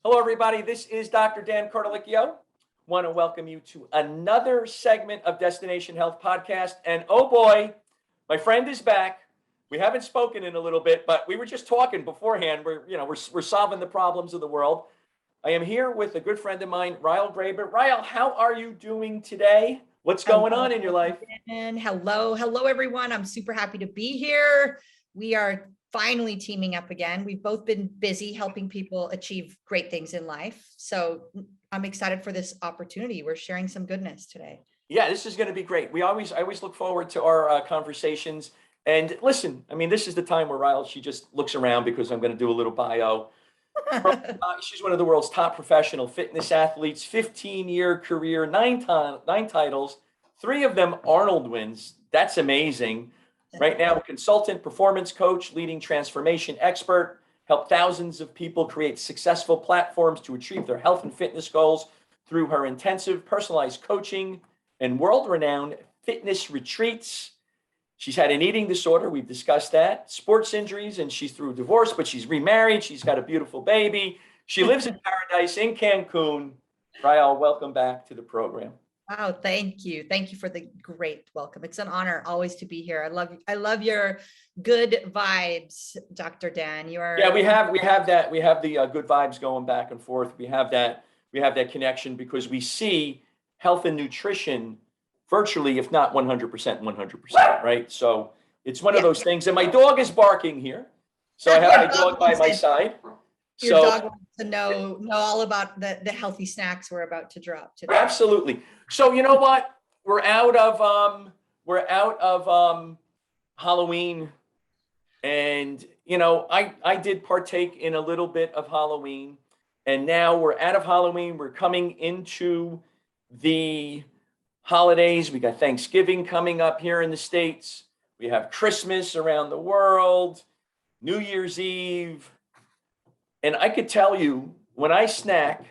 Hello, everybody. This is Dr. Dan Cardellichio. Want to welcome you to another segment of Destination Health Podcast. And oh boy, my friend is back. We haven't spoken in a little bit, but we were just talking beforehand. We're solving the problems of the world. I am here with a good friend of mine, Ryle Graber. Ryle, how are you doing today? What's going on in your life? And hello, everyone. I'm super happy to be here. We are finally teaming up again. We've both been busy helping people achieve great things in life. So I'm excited for this opportunity. We're sharing some goodness today. Yeah, this is going to be great. I always look forward to our conversations. And listen, I mean, this is the time where Ryle, she just looks around because I'm going to do a little bio. She's one of the world's top professional fitness athletes, 15-year career, nine titles, 3 of them Arnold wins. That's amazing. Right now, a consultant, performance coach, leading transformation expert, help thousands of people create successful platforms to achieve their health and fitness goals through her intensive personalized coaching and world-renowned fitness retreats. She's had an eating disorder. We've discussed that. Sports injuries, and she's through divorce, but she's remarried. She's got a beautiful baby. She lives in paradise in Cancun. Ryle, welcome back to the program. Wow, thank you. Thank you for the great welcome. It's an honor always to be here. I love your good vibes, Dr. Dan. We have that. We have the good vibes going back and forth. We have that connection because we see health and nutrition virtually, if not 100%, right? So it's one of those things. And my dog is barking here. So I have my dog by my side. Your dog wants to know all about the healthy snacks we're about to drop today. Absolutely. So you know what? We're out of Halloween, and I did partake in a little bit of Halloween, and now we're out of Halloween. We're coming into the holidays. We got Thanksgiving coming up here in the States. We have Christmas around the world, New Year's Eve. And I could tell you, when I snack,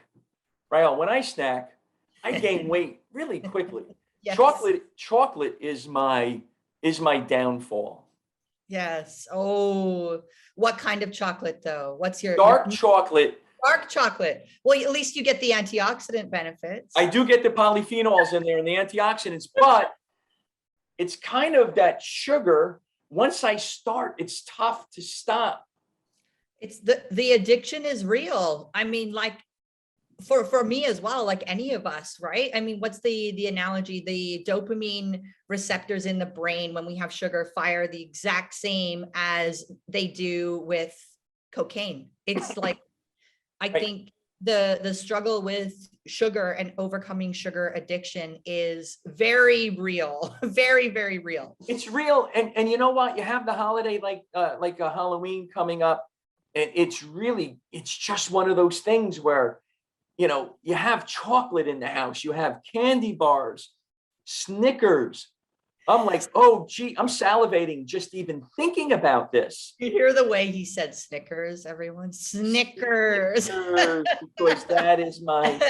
Ryle, I gain weight really quickly. Yes. Chocolate is my downfall. Yes. Oh, what kind of chocolate though? What's your dark chocolate? Dark chocolate. Well, at least you get the antioxidant benefits. I do get the polyphenols in there and the antioxidants, but it's kind of that sugar. Once I start, it's tough to stop. It's the addiction is real. I mean, like for me as well, like any of us, right? I mean, what's the analogy? The dopamine receptors in the brain when we have sugar fire the exact same as they do with cocaine. It's like, I think the struggle with sugar and overcoming sugar addiction is very real, very, very real. It's real. And you know what? You have the holiday like a Halloween coming up. And it's just one of those things where, you have chocolate in the house, you have candy bars, Snickers. I'm like, oh, gee, I'm salivating just even thinking about this. You hear the way he said Snickers, everyone? Snickers. Because that is my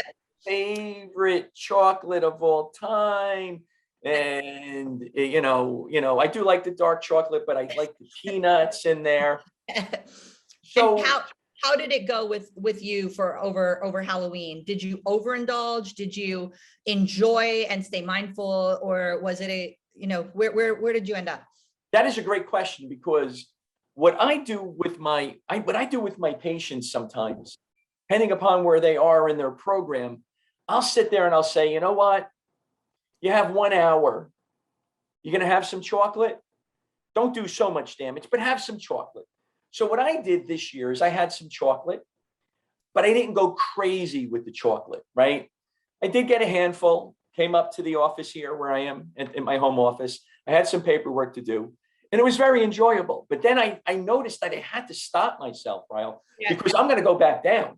favorite chocolate of all time. And, I do like the dark chocolate, but I like the peanuts in there. So how did it go with you for over Halloween? Did you overindulge? Did you enjoy and stay mindful, or was it where did you end up? That is a great question, because what I do with my patients sometimes, depending upon where they are in their program, I'll sit there and I'll say, you know what? You have 1 hour. You're going to have some chocolate. Don't do so much damage, but have some chocolate. So what I did this year is I had some chocolate, but I didn't go crazy with the chocolate, right? I did get a handful, came up to the office here where I am in my home office. I had some paperwork to do, and it was very enjoyable. But then I noticed that I had to stop myself, Ryle, because I'm going to go back down,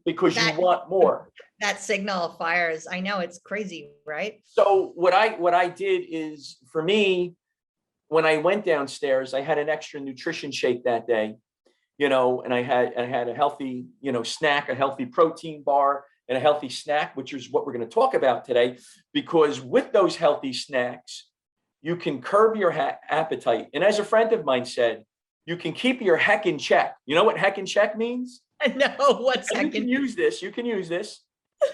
because you want more. That signal fires. I know, it's crazy, right? So what I did is, for me, when I went downstairs, I had an extra nutrition shake that day, and I had a healthy, snack, a healthy protein bar and a healthy snack, which is what we're going to talk about today, because with those healthy snacks, you can curb your appetite. And as a friend of mine said, you can keep your heck in check. You know what heck in check means? No, what You can second? use this. You can use this.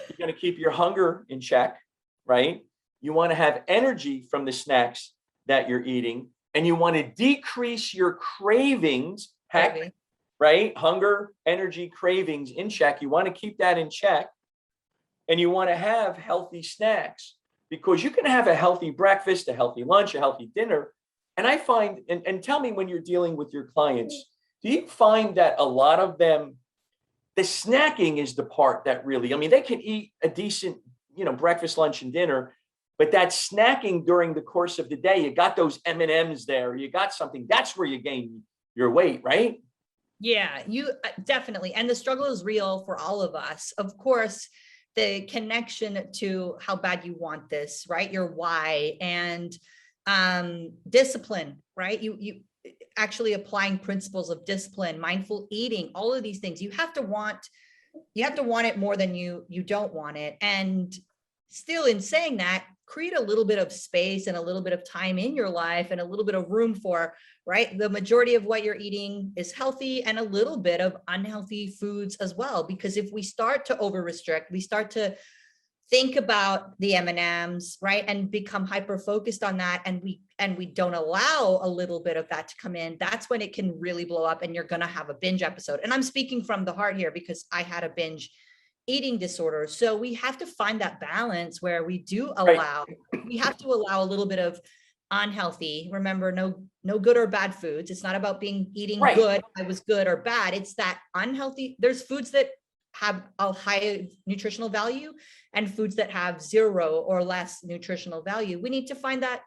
You're going to keep your hunger in check, right? You want to have energy from the snacks that you're eating, and you want to decrease your cravings. Heck, Craving. right? Hunger, energy, cravings in check. You want to keep that in check, and you want to have healthy snacks because you can have a healthy breakfast, a healthy lunch, a healthy dinner. And I find, and tell me when you're dealing with your clients, do you find that a lot of them, the snacking is the part that really, I mean, they can eat a decent, breakfast, lunch, and dinner, but that snacking during the course of the day, you got those M&Ms there, you got something, that's where you gain your weight, right? Yeah, you definitely. And the struggle is real for all of us. Of course, the connection to how bad you want this, right? Your why and discipline, right? You actually applying principles of discipline, mindful eating, all of these things. You have to want it more than you don't want it. And still, in saying that, create a little bit of space and a little bit of time in your life and a little bit of room for, right? The majority of what you're eating is healthy and a little bit of unhealthy foods as well. Because if we start to over restrict, we start to think about the M&Ms, right? And become hyper focused on that. And we don't allow a little bit of that to come in. That's when it can really blow up and you're going to have a binge episode. And I'm speaking from the heart here because I had a binge eating disorder. So we have to find that balance where we do allow, we have to allow a little bit of unhealthy, remember, no good or bad foods. It's not about eating good. I was good or bad. It's that unhealthy. There's foods that have a high nutritional value and foods that have 0 or less nutritional value. We need to find that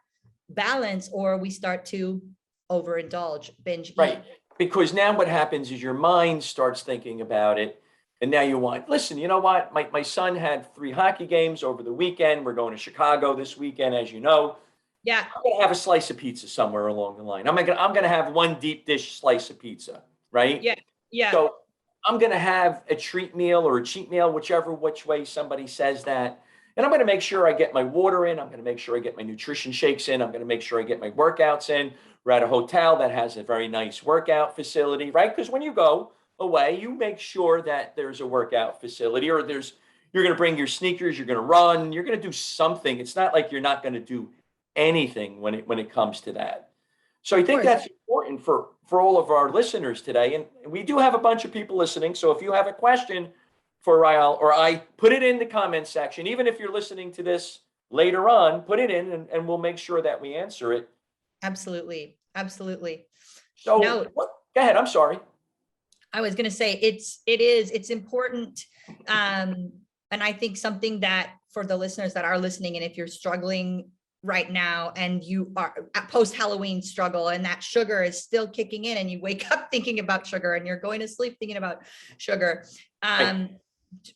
balance or we start to overindulge, binge eat. Because now what happens is your mind starts thinking about it. And now you want, listen, you know what? My son had 3 hockey games over the weekend. We're going to Chicago this weekend, as you know. Yeah. I'm going to have a slice of pizza somewhere along the line. I'm going to have one deep dish slice of pizza, right? Yeah. Yeah. So I'm going to have a treat meal or a cheat meal, which way somebody says that. And I'm going to make sure I get my water in. I'm going to make sure I get my nutrition shakes in. I'm going to make sure I get my workouts in. We're at a hotel that has a very nice workout facility, right? Because when you go away, you make sure that there's a workout facility or you're going to bring your sneakers, you're going to run, you're going to do something. It's not like you're not going to do anything when it comes to that. So I think that's important for all of our listeners today. And we do have a bunch of people listening. So if you have a question for Rael or I, put it in the comments section. Even if you're listening to this later on, put it in and we'll make sure that we answer it. Absolutely. Absolutely. So go ahead. I'm sorry. I was going to say it's important. And I think something that for the listeners that are listening, and if you're struggling right now and you are at post-Halloween struggle and that sugar is still kicking in and you wake up thinking about sugar and you're going to sleep thinking about sugar.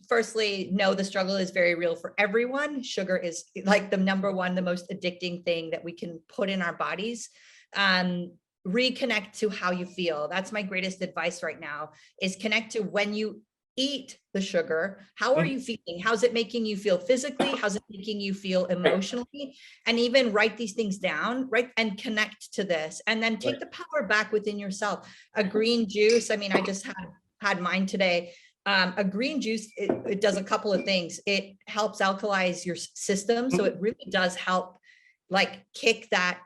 Firstly, no, the struggle is very real for everyone. Sugar is like the number one, the most addicting thing that we can put in our bodies. Reconnect to how you feel. That's my greatest advice right now is connect to when you eat the sugar. How are you feeling? How's it making you feel physically? How's it making you feel emotionally? And even write these things down, right? And connect to this and then take the power back within yourself. A green juice. I mean, I just had mine today. A green juice, it does a couple of things. It helps alkalize your system. So it really does help like kick that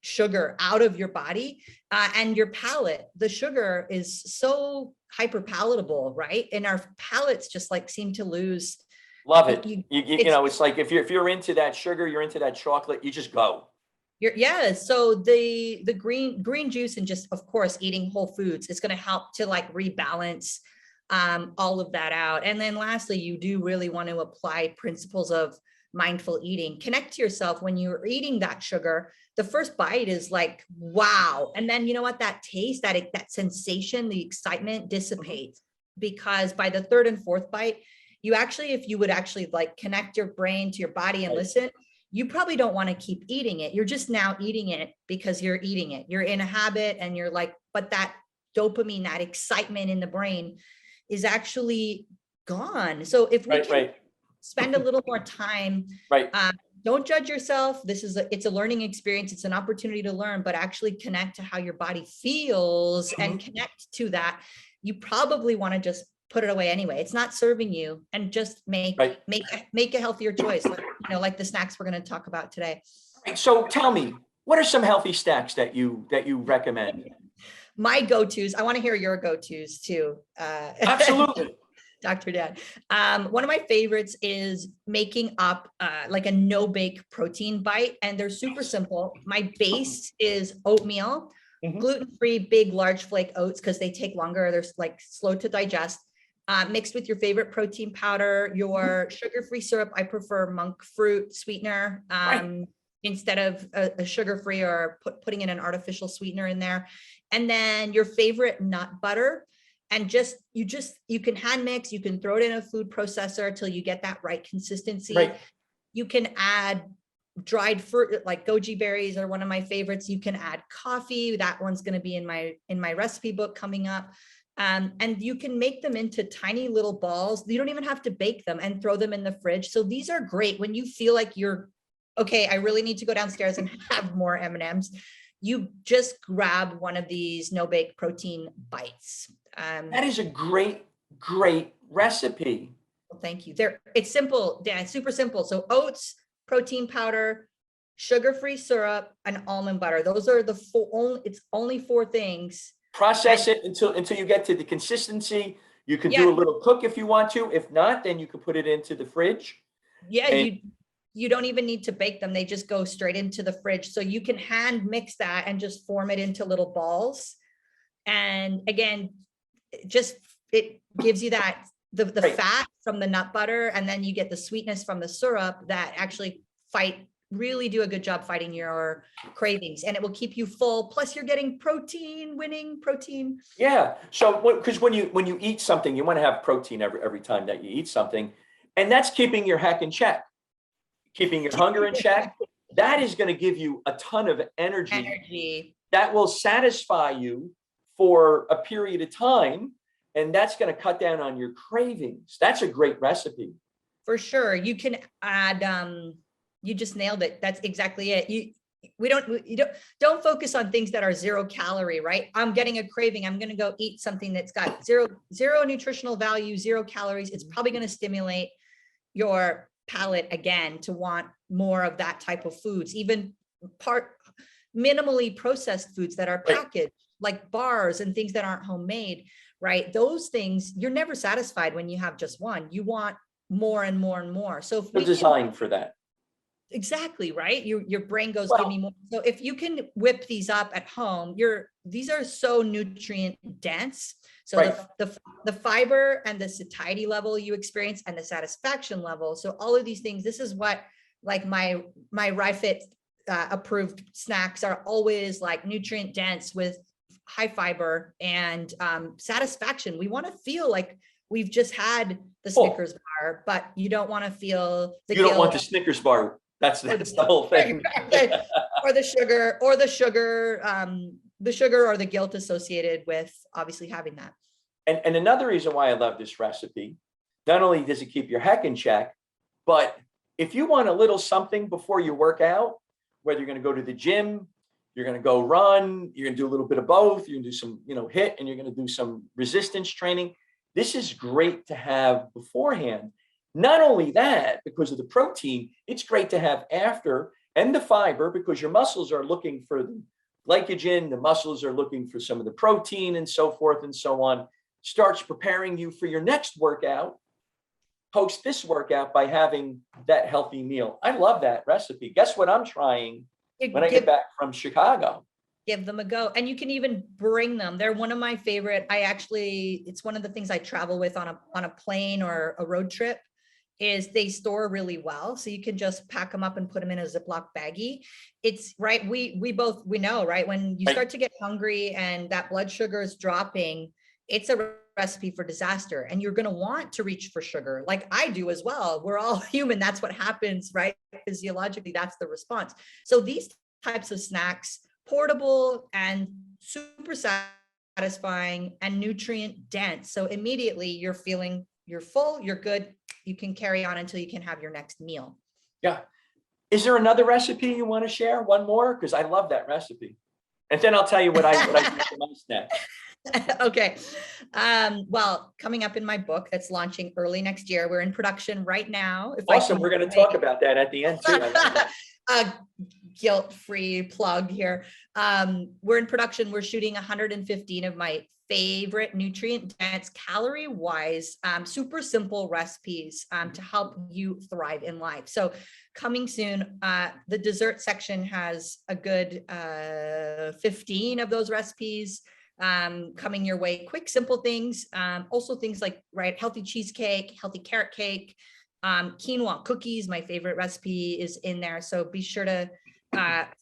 sugar out of your body and your palate. The sugar is so hyper palatable, right? And our palates just like seem to lose. Love it. You know, it's like if you're into that sugar, you're into that chocolate, you just go. So the green juice and just of course eating whole foods is going to help to like rebalance all of that out. And then lastly, you do really want to apply principles of mindful eating. Connect to yourself when you're eating that sugar. The first bite is like, wow. And then you know what, that taste, that sensation, the excitement dissipates because by the third and fourth bite, you actually, if you would actually like connect your brain to your body and listen, you probably don't want to keep eating it. You're just now eating it because you're eating it. You're in a habit and you're like, but that dopamine, that excitement in the brain is actually gone. So if we can spend a little more time, don't judge yourself. It's a learning experience. It's an opportunity to learn, but actually connect to how your body feels and connect to that. you probably want to just put it away anyway. It's not serving you, and just make a healthier choice, like, like the snacks we're going to talk about today. So tell me, what are some healthy snacks that you recommend? My go-tos. I want to hear your go-tos too. Absolutely. Dr. Dan. One of my favorites is making up like a no-bake protein bite, and they're super simple. My base is oatmeal, gluten-free, big, large flake oats, because they take longer. They're like slow to digest. Mixed with your favorite protein powder, your sugar-free syrup. I prefer monk fruit sweetener instead of a sugar-free, or putting in an artificial sweetener in there. And then your favorite nut butter. And you can hand mix, you can throw it in a food processor till you get that right consistency. Right. You can add dried fruit, like goji berries are one of my favorites. You can add coffee. That one's going to be in my recipe book coming up. And you can make them into tiny little balls. You don't even have to bake them, and throw them in the fridge. So these are great when you feel like you're, okay, I really need to go downstairs and have more M&Ms. You just grab one of these no-bake protein bites. That is a great recipe. Well, thank you. It's simple, Dan, super simple. So oats, protein powder, sugar-free syrup, and almond butter. Those are the it's only 4 things. Process it until you get to the consistency. You can do a little cook if you want to. If not, then you can put it into the fridge. Yeah, you don't even need to bake them. They just go straight into the fridge. So you can hand mix that and just form it into little balls. And again, it gives you that the fat from the nut butter, and then you get the sweetness from the syrup that actually really do a good job fighting your cravings, and it will keep you full. Plus you're getting winning protein. Yeah. So because when you eat something, you want to have protein every time that you eat something, and that's keeping your heck in check, keeping your hunger in check. That is going to give you a ton of energy that will satisfy you for a period of time, and that's going to cut down on your cravings. That's a great recipe. For sure. You can add, you just nailed it. That's exactly it. You don't focus on things that are 0 calorie, right? I'm getting a craving. I'm going to go eat something that's got zero nutritional value, 0 calories. It's probably going to stimulate your palate again to want more of that type of foods, even minimally processed foods that are packaged, like bars and things that aren't homemade, right? Those things, you're never satisfied when you have just one. You want more and more and more. So if we're designed for that. Exactly, right? Your brain goes, give me more. So if you can whip these up at home, these are so nutrient dense. So the fiber and the satiety level you experience, and the satisfaction level. So all of these things, this is what, like my RIFIT approved snacks are always like nutrient dense with high fiber and satisfaction. We want to feel like we've just had the Snickers bar, but you don't want to feel you don't want the Snickers bar. That's the whole thing. or the sugar or the guilt associated with obviously having that. And another reason why I love this recipe, not only does it keep your heck in check, but if you want a little something before you work out, whether you're going to go to the gym, you're going to go run, you're going to do a little bit of both, you're going to do some, HIIT, and you're going to do some resistance training. This is great to have beforehand. Not only that, because of the protein, it's great to have after, and the fiber, because your muscles are looking for the glycogen, the muscles are looking for some of the protein and so forth and so on. Starts preparing you for your next workout, post this workout, by having that healthy meal. I love that recipe. Guess what I'm trying when I get back from Chicago? Give them a go. And you can even bring them. They're one of my favorite. It's one of the things I travel with on a plane or a road trip, is they store really well. So you can just pack them up and put them in a Ziploc baggie. It's right. We know, right? When you start to get hungry and that blood sugar is dropping, it's a recipe for disaster. And you're going to want to reach for sugar, like I do as well. We're all human. That's what happens, right? Physiologically, that's the response. So these types of snacks, portable and super satisfying and nutrient dense. So immediately you're full, you're good. You can carry on until you can have your next meal. Yeah. Is there another recipe you want to share? One more? Because I love that recipe. And then I'll tell you what I do for my snack. Okay. Well, coming up in my book that's launching early next year, we're in production right now. If Awesome. We're going to talk about that at the end too. I love that. a guilt-free plug here. We're in production. We're shooting 115 of my favorite nutrient dense, calorie wise, super simple recipes to help you thrive in life. So coming soon, the dessert section has a good 15 of those recipes coming your way. Quick, simple things. Also things like, healthy cheesecake, healthy carrot cake, quinoa cookies. My favorite recipe is in there. So be sure to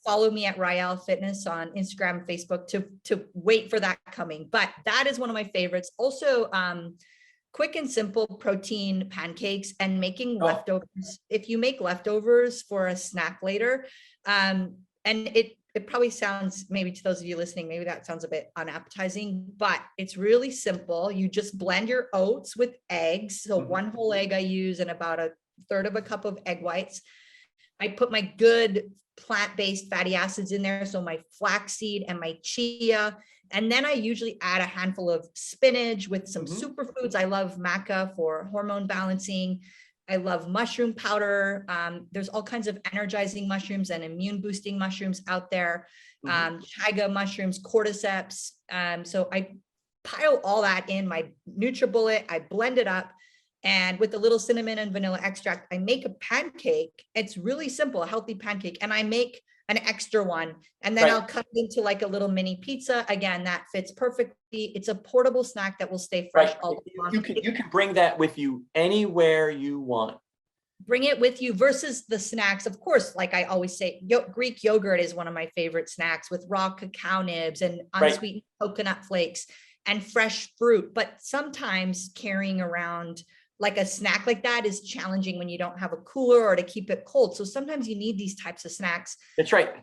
follow me at Rael Fitness on Instagram, Facebook to wait for that coming. But that is one of my favorites. Also, quick and simple protein pancakes and making leftovers. If you make leftovers for a snack later, and it probably sounds, maybe to those of you listening, maybe that sounds a bit unappetizing, but it's really simple. You just blend your oats with eggs. So one whole egg I use and about a third of a cup of egg whites. I put my good plant-based fatty acids in there. So my flaxseed and my chia. And then I usually add a handful of spinach with some superfoods. I love maca for hormone balancing. I love mushroom powder. There's all kinds of energizing mushrooms and immune boosting mushrooms out there. Chaga mushrooms, cordyceps. So I pile all that in my NutriBullet. I blend it up. And with a little cinnamon and vanilla extract, I make a pancake. It's really simple, a healthy pancake. And I make an extra one. And then I'll cut it into like a little mini pizza. Again, that fits perfectly. It's a portable snack that will stay fresh all day long. You can bring that with you anywhere you want. Bring it with you versus the snacks. Of course, like I always say, Greek yogurt is one of my favorite snacks with raw cacao nibs and unsweetened coconut flakes and fresh fruit. But sometimes carrying around like a snack like that is challenging when you don't have a cooler or to keep it cold. So sometimes you need these types of snacks. That's right.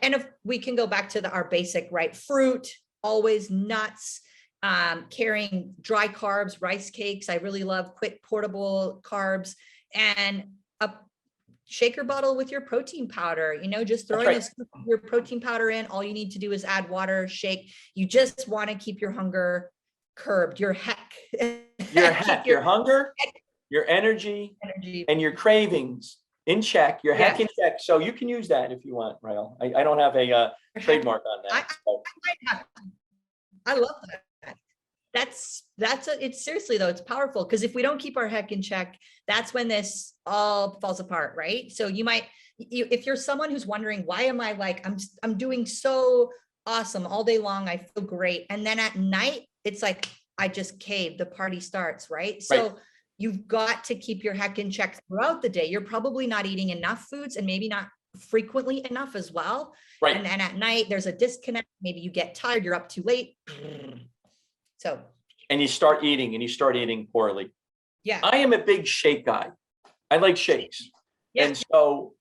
And if we can go back to our basic, fruit, always nuts, carrying dry carbs, rice cakes. I really love quick portable carbs and a shaker bottle with your protein powder, just throwing a scoop of your protein powder in. All you need to do is add water, shake. You just want to keep your hunger curbed, your your hunger, your energy, and your cravings in check, your heck in check. So you can use that if you want, Rael. I don't have a trademark on that. I love that. It's seriously though, it's powerful because if we don't keep our heck in check, that's when this all falls apart, right? So if you're someone who's wondering, why am I I'm doing so awesome all day long, I feel great. And then at night, it's like, I just caved, the party starts, right? So you've got to keep your heck in check throughout the day. You're probably not eating enough foods and maybe not frequently enough as well. Right. And then at night, there's a disconnect. Maybe you get tired, you're up too late. And you start eating poorly. Yeah. I am a big shake guy. I like shakes. Yeah.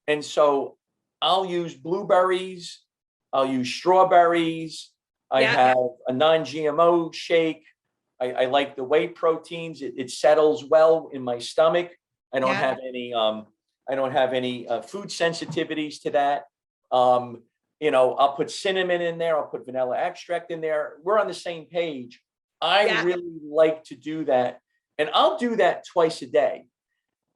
And so I'll use blueberries. I'll use strawberries. I have a non-GMO shake. I like the whey proteins. It settles well in my stomach. I don't have any food sensitivities to that. I'll put cinnamon in there. I'll put vanilla extract in there. We're on the same page. I really like to do that. And I'll do that twice a day.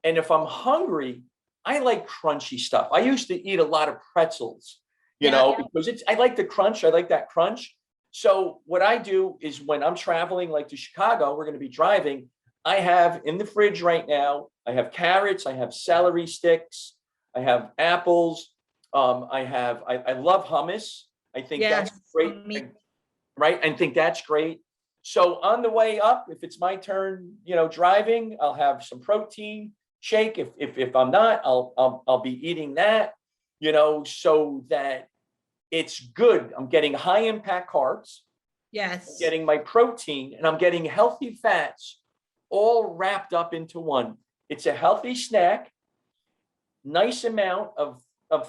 And if I'm hungry, I like crunchy stuff. I used to eat a lot of pretzels, because I like the crunch. I like that crunch. So what I do is when I'm traveling like to Chicago, we're going to be driving. I have in the fridge right now, I have carrots, I have celery sticks, I have apples. I love hummus. I think that's great. Right. I think that's great. So on the way up, if it's my turn, driving, I'll have some protein shake. If I'm not, I'll be eating that, so that it's good. I'm getting high impact carbs. Yes. I'm getting my protein and I'm getting healthy fats all wrapped up into one. It's a healthy snack, nice amount of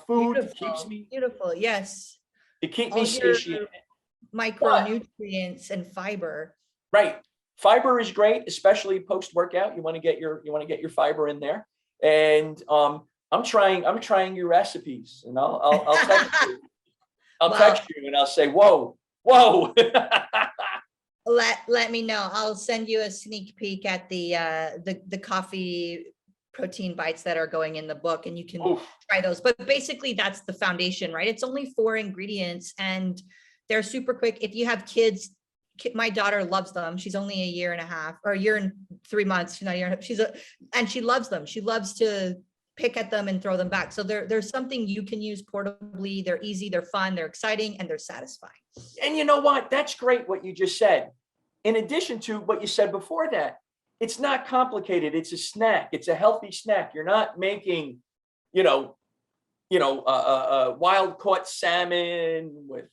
food. Beautiful. Beautiful. Yes. To keep me satiated. Micronutrients and fiber. Right. Fiber is great, especially post-workout. You want to get your fiber in there. And I'm trying your recipes and I'll text you. I'll text you and I'll say, whoa. let me know. I'll send you a sneak peek at the coffee protein bites that are going in the book, and you can Oof. try those. But basically that's the foundation, right? It's only 4 ingredients and they're super quick. If you have kids, my daughter loves them. She's only a year and a half or a year and 3 months. She's not a year and a half. And she loves them. She loves to pick at them and throw them back. So there's something you can use portably. They're easy, they're fun, they're exciting, and they're satisfying. And you know what? That's great what you just said. In addition to what you said before that, it's not complicated. It's a snack. It's a healthy snack. You're not making, wild caught salmon with,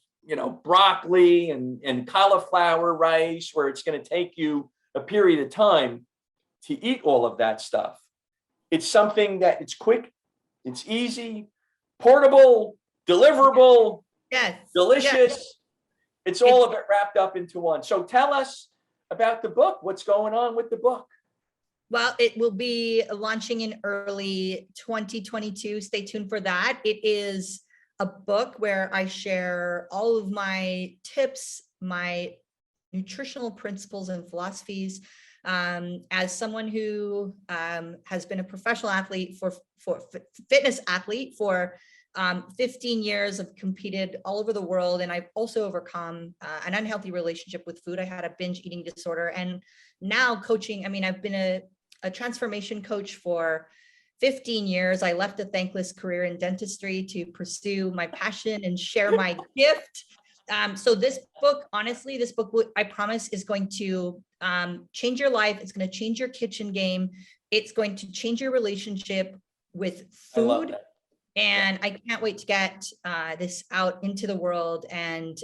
broccoli and cauliflower rice, where it's going to take you a period of time to eat all of that stuff. It's something that it's quick, it's easy, portable, deliverable, Yes. delicious. Yes. It's all of it wrapped up into one. So tell us about the book. What's going on with the book? Well, it will be launching in early 2022. Stay tuned for that. It is a book where I share all of my tips, my nutritional principles and philosophies. As someone who has been a professional athlete for fitness athlete for 15 years, I've competed all over the world, and I've also overcome an unhealthy relationship with food. I had a binge eating disorder, and now coaching. I mean, I've been a transformation coach for 15 years. I left a thankless career in dentistry to pursue my passion and share my gift. So this book, honestly, I promise is going to change your life. It's going to change your kitchen game. It's going to change your relationship with food. And I can't wait to get this out into the world and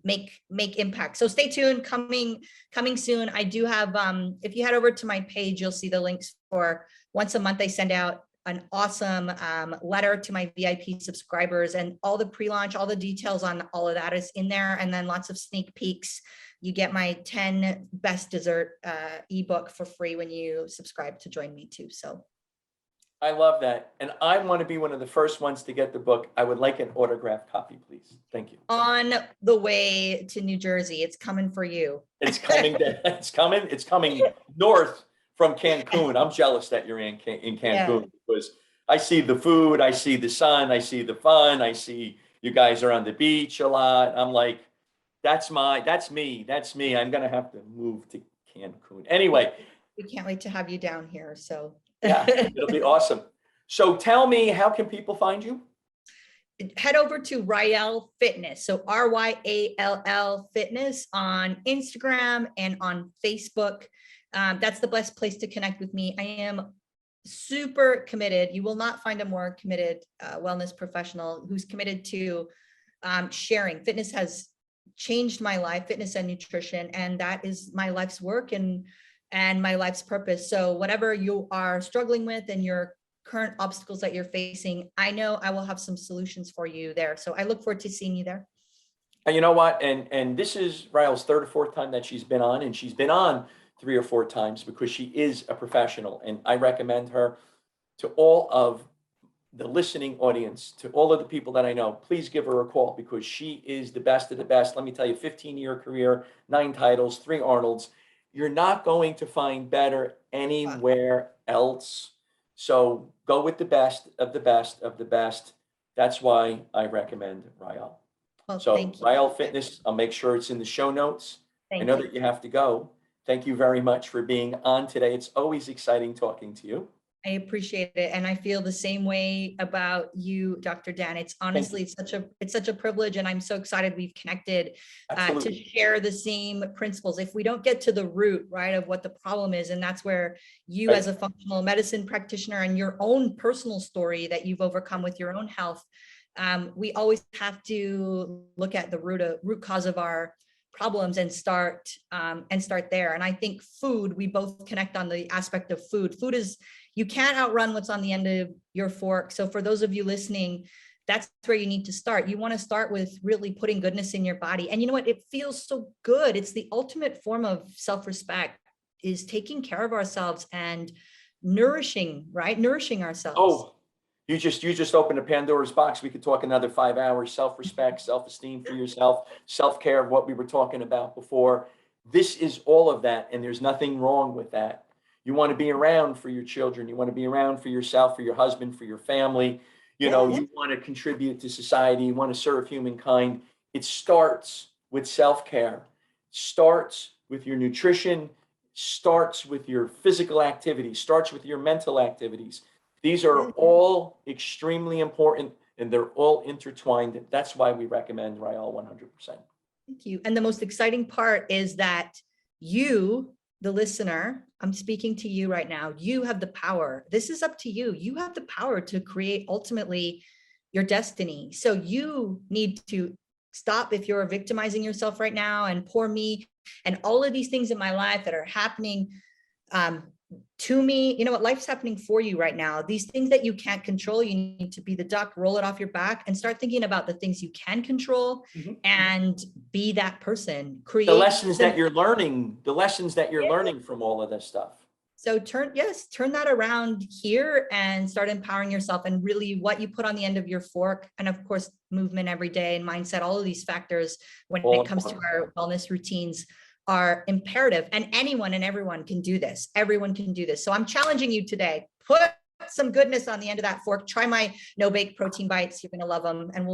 make impact. So stay tuned, coming soon. I do have, if you head over to my page, you'll see the links for once a month. I send out an awesome letter to my VIP subscribers, and all the pre-launch, all the details on all of that is in there. And then lots of sneak peeks. You get my 10 best dessert ebook for free when you subscribe to join me too. So I love that. And I want to be one of the first ones to get the book. I would like an autographed copy, please. Thank you. On the way to New Jersey. It's coming for you. It's coming. It's coming north from Cancun. I'm jealous that you're in Cancun because I see the food, I see the sun, I see the fun, I see you guys are on the beach a lot. I'm like, that's me. I'm going to have to move to Cancun. Anyway. We can't wait to have you down here. So yeah, it'll be awesome. So tell me, how can people find you? Head over to Ryall Fitness. So RYALL Fitness on Instagram and on Facebook. That's the best place to connect with me. I am super committed. You will not find a more committed wellness professional who's committed to sharing. Fitness has changed my life, fitness and nutrition, and that is my life's work and my life's purpose. So whatever you are struggling with and your current obstacles that you're facing, I know I will have some solutions for you there. So I look forward to seeing you there. And you know what? And this is Ryall's 3rd or 4th time that she's been on, and she's been on 3 or 4 times because she is a professional. And I recommend her to all of the listening audience, to all of the people that I know. Please give her a call because she is the best of the best. Let me tell you, 15-year career, 9 titles, 3 Arnolds. You're not going to find better anywhere else. So go with the best of the best of the best. That's why I recommend Ryall. Well, so thank you. Ryall Fitness, I'll make sure it's in the show notes. I know that you have to go. Thank you very much for being on today. It's always exciting talking to you. I appreciate it. And I feel the same way about you, Dr. Dan. It's honestly, it's such a privilege. And I'm so excited we've connected to share the same principles. If we don't get to the root, right, of what the problem is, and that's where you as a functional medicine practitioner and your own personal story that you've overcome with your own health, we always have to look at the root cause of our problems and start there. And I think food, we both connect on the aspect of food. Food is, you can't outrun what's on the end of your fork. So for those of you listening, that's where you need to start. You want to start with really putting goodness in your body. And you know what? It feels so good. It's the ultimate form of self-respect, is taking care of ourselves and nourishing, right? Nourishing ourselves. Oh, you just opened a Pandora's box. We could talk another 5 hours. Self-respect, self-esteem for yourself, self-care of what we were talking about before. This is all of that, and there's nothing wrong with that. You want to be around for your children. You want to be around for yourself, for your husband, for your family. You know, Yeah. you want to contribute to society. You want to serve humankind. It starts with self-care, starts with your nutrition, starts with your physical activities, starts with your mental activities. These are all extremely important, and they're all intertwined. That's why we recommend Rael 100%. Thank you. And the most exciting part is that you, the listener, I'm speaking to you right now. You have the power. This is up to you. You have the power to create ultimately your destiny. So you need to stop if you're victimizing yourself right now and poor me and all of these things in my life that are happening to me. You know what? Life's happening for you right now. These things that you can't control, you need to be the duck, roll it off your back and start thinking about the things you can control and be that person. Create the lessons that you're learning, learning from all of this stuff. So turn that around here and start empowering yourself, and really what you put on the end of your fork, and of course, movement every day and mindset, all of these factors when it comes to our wellness routines are imperative, and anyone and everyone can do this. Everyone can do this. So I'm challenging you today, put some goodness on the end of that fork. Try my no-bake protein bites. You're going to love them. And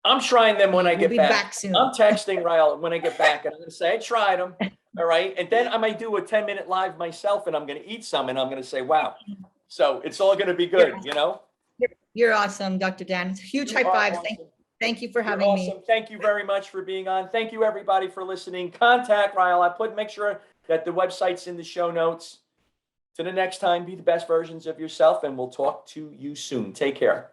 I'm trying them when I get back. Soon. I'm texting Rael when I get back, and I'm going to say, I tried them. All right. And then I might do a 10-minute live myself, and I'm going to eat some, and I'm going to say, wow. So it's all going to be good, you know? You're awesome, Dr. Dan. It's huge high fives. Awesome. Thank you for having me. Thank you very much for being on. Thank you, everybody, for listening. Contact Rael. Make sure that the website's in the show notes. To the next time, be the best versions of yourself, and we'll talk to you soon. Take care.